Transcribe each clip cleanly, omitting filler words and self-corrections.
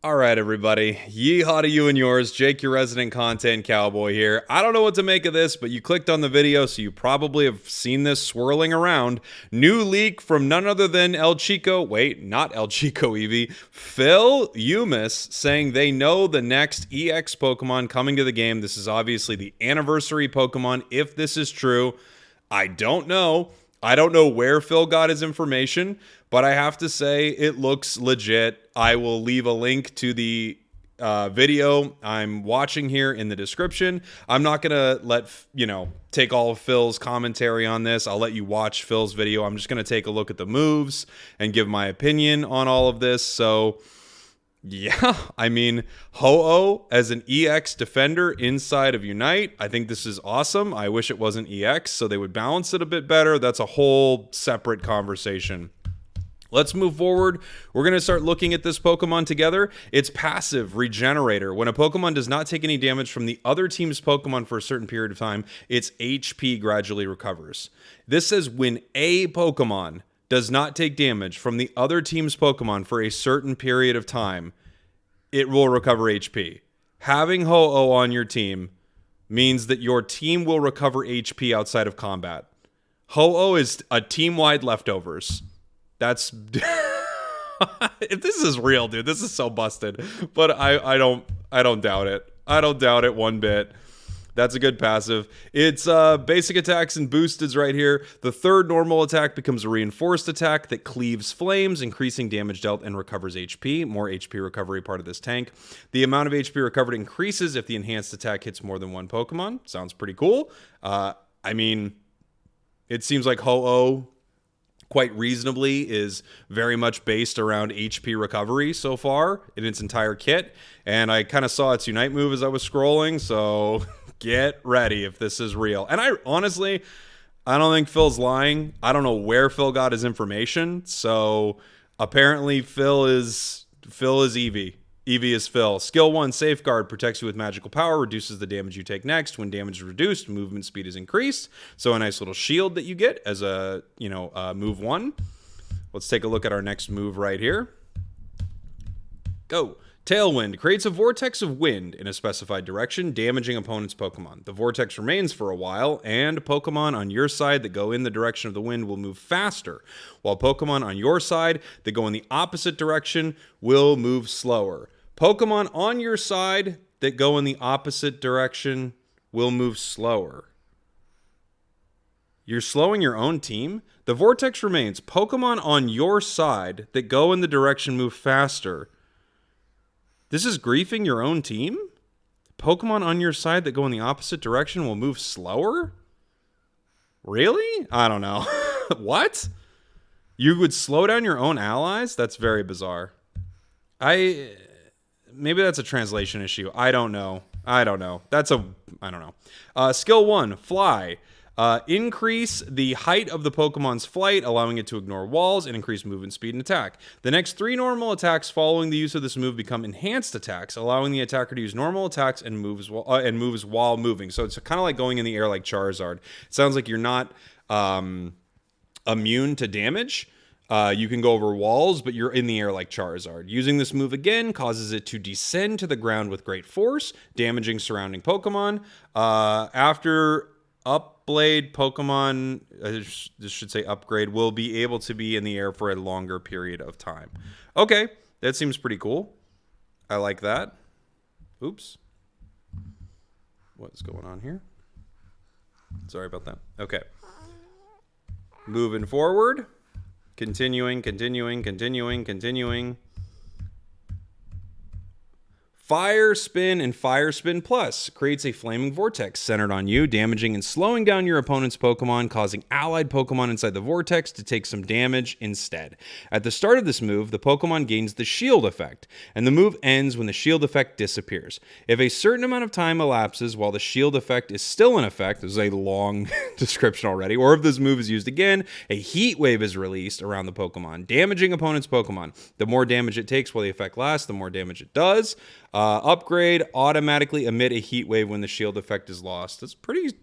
All right, everybody. Yeehaw to you and yours. Jake, your resident content cowboy here. I don't know what to make of this, but you clicked on the video, so you probably have seen this swirling around. New leak from none other than El Chico. Wait, not El Chico Eevee. Phil Umis saying they know the next EX Pokemon coming to the game. This is obviously the anniversary Pokemon. If this is true, I don't know. I don't know where Phil got his information, but I have to say it looks legit. I will leave a link to the video I'm watching here in the description. I'm not going to take all of Phil's commentary on this. I'll let you watch Phil's video. I'm just going to take a look at the moves and give my opinion on all of this. So yeah, I mean, Ho-Oh as an EX defender inside of Unite, I think this is awesome. I wish it wasn't EX, so they would balance it a bit better. That's a whole separate conversation. Let's move forward. We're going to start looking at this Pokemon together. It's passive Regenerator. When a Pokemon does not take any damage from the other team's Pokemon for a certain period of time, its HP gradually recovers. This says when a Pokemon does not take damage from the other team's Pokemon for a certain period of time, it will recover HP. Having Ho-Oh on your team means that your team will recover HP outside of combat. Ho-Oh is a team-wide leftovers. That's if this is real, dude, this is so busted. But I don't doubt it. I don't doubt it one bit. That's a good passive. It's basic attacks and boosteds right here. The third normal attack becomes a reinforced attack that cleaves flames, increasing damage dealt and recovers HP. More HP recovery part of this tank. The amount of HP recovered increases if the enhanced attack hits more than one Pokemon. Sounds pretty cool. I mean, it seems like Ho-Oh quite reasonably is very much based around HP recovery so far in its entire kit. And I kind of saw its Unite move as I was scrolling, so get ready if this is real. And I honestly don't think Phil's lying. I don't know where Phil got his information. So apparently Phil is Eevee. Eevee is Phil. Skill 1, Safeguard, protects you with magical power, reduces the damage you take next. When damage is reduced, movement speed is increased. So a nice little shield that you get as a, move 1. Let's take a look at our next move right here. Go. Tailwind creates a vortex of wind in a specified direction, damaging opponent's Pokemon. The vortex remains for a while, and Pokemon on your side that go in the direction of the wind will move faster, while Pokemon on your side that go in the opposite direction will move slower. Pokemon on your side that go in the opposite direction will move slower. You're slowing your own team? The vortex remains. Pokemon on your side that go in the direction move faster. This is griefing your own team? Pokemon on your side that go in the opposite direction will move slower? Really? I don't know. What? You would slow down your own allies? That's very bizarre. Maybe that's a translation issue. I don't know. I don't know. Skill 1, Fly. Increase the height of the Pokemon's flight, allowing it to ignore walls and increase movement speed and attack. The next 3 normal attacks following the use of this move become enhanced attacks, allowing the attacker to use normal attacks and moves while moving. So it's kind of like going in the air like Charizard. It sounds like you're not immune to damage. You can go over walls, but you're in the air like Charizard. Using this move again causes it to descend to the ground with great force, damaging surrounding Pokemon. After Upblade Pokemon, this should say upgrade, will be able to be in the air for a longer period of time. Okay, that seems pretty cool. I like that. Oops. What's going on here? Sorry about that. Okay. Moving forward. Continuing. Fire Spin and Fire Spin Plus creates a flaming vortex centered on you, damaging and slowing down your opponent's Pokemon, causing allied Pokemon inside the vortex to take some damage instead. At the start of this move, the Pokemon gains the shield effect, and the move ends when the shield effect disappears. If a certain amount of time elapses while the shield effect is still in effect, this is a long description already, or if this move is used again, a heat wave is released around the Pokemon, damaging opponent's Pokemon. The more damage it takes while the effect lasts, the more damage it does. Upgrade, automatically emit a heat wave when the shield effect is lost. That's pretty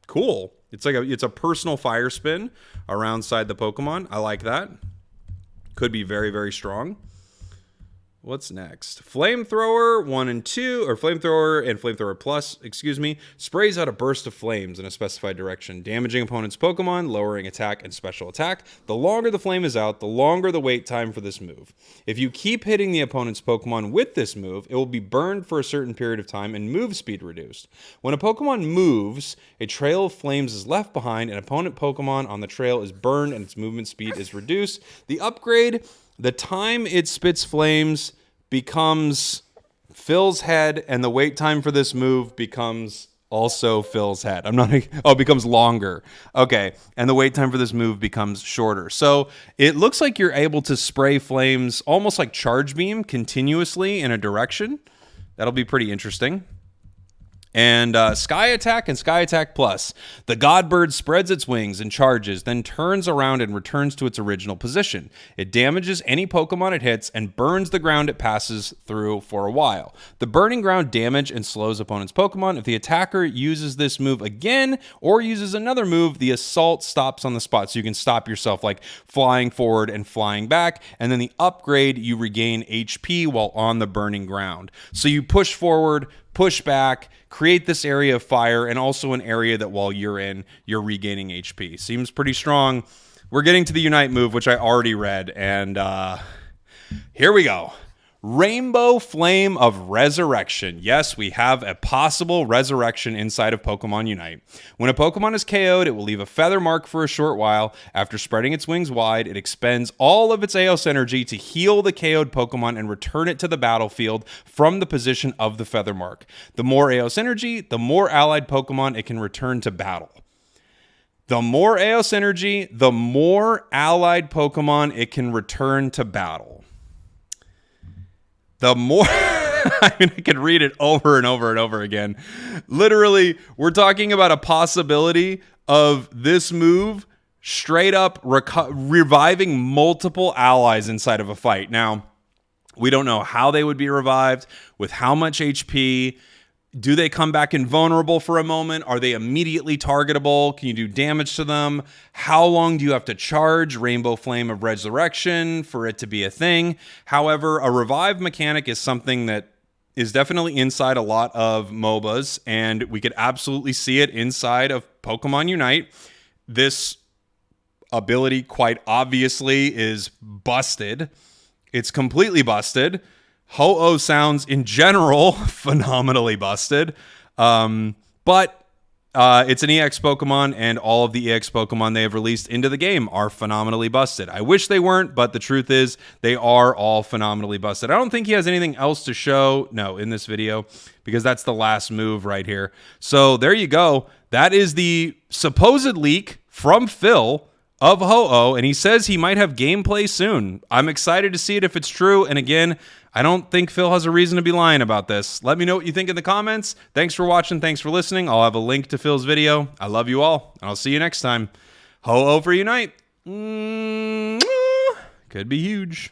cool. It's a personal fire spin around side the Pokemon. I like that. Could be very, very strong. What's next? Flamethrower 1 and 2, or Flamethrower and Flamethrower Plus, excuse me, sprays out a burst of flames in a specified direction, damaging opponent's Pokemon, lowering attack and special attack. The longer the flame is out, the longer the wait time for this move. If you keep hitting the opponent's Pokemon with this move, it will be burned for a certain period of time and move speed reduced. When a Pokemon moves, a trail of flames is left behind, and opponent Pokemon on the trail is burned and its movement speed is reduced. The upgrade: the time it spits flames becomes Phil's head, and the wait time for this move becomes also Phil's head. It becomes longer. Okay, and the wait time for this move becomes shorter. So it looks like you're able to spray flames almost like Charge Beam continuously in a direction. That'll be pretty interesting. And Sky Attack and Sky Attack Plus. The Godbird spreads its wings and charges, then turns around and returns to its original position. It damages any Pokemon it hits and burns the ground it passes through for a while. The burning ground damage and slows opponent's Pokemon. If the attacker uses this move again or uses another move, the assault stops on the spot. So you can stop yourself, like flying forward and flying back. And then the upgrade, you regain HP while on the burning ground. So you push forward, push back, create this area of fire, and also an area that while you're in, you're regaining HP. Seems pretty strong. We're getting to the Unite move, which I already read, and here we go. Rainbow Flame of Resurrection. Yes, we have a possible resurrection inside of Pokemon Unite. When a Pokemon is KO'd, it will leave a feather mark for a short while. After spreading its wings wide, it expends all of its Eos energy to heal the KO'd Pokemon and return it to the battlefield from the position of the feather mark. The more Eos energy, the more allied Pokemon it can return to battle. The more Eos energy, the more allied Pokemon it can return to battle. The more, I could read it over and over and over again. Literally, we're talking about a possibility of this move straight up reviving multiple allies inside of a fight. Now, we don't know how they would be revived, with how much HP. Do they come back invulnerable for a moment? Are they immediately targetable? Can you do damage to them? How long do you have to charge Rainbow Flame of Resurrection for it to be a thing? However, a revive mechanic is something that is definitely inside a lot of MOBAs, and we could absolutely see it inside of Pokemon Unite. This ability, quite obviously, is busted. It's completely busted. Ho-Oh sounds, in general, phenomenally busted. But it's an EX Pokemon, and all of the EX Pokemon they have released into the game are phenomenally busted. I wish they weren't, but the truth is they are all phenomenally busted. I don't think he has anything else to show, in this video, because that's the last move right here. So there you go. That is the supposed leak from Phil of Ho-Oh, and he says he might have gameplay soon. I'm excited to see it if it's true, and again, I don't think Phil has a reason to be lying about this. Let me know what you think in the comments. Thanks for watching. Thanks for listening. I'll have a link to Phil's video. I love you all, and I'll see you next time. Ho-Oh for Unite. Could be huge.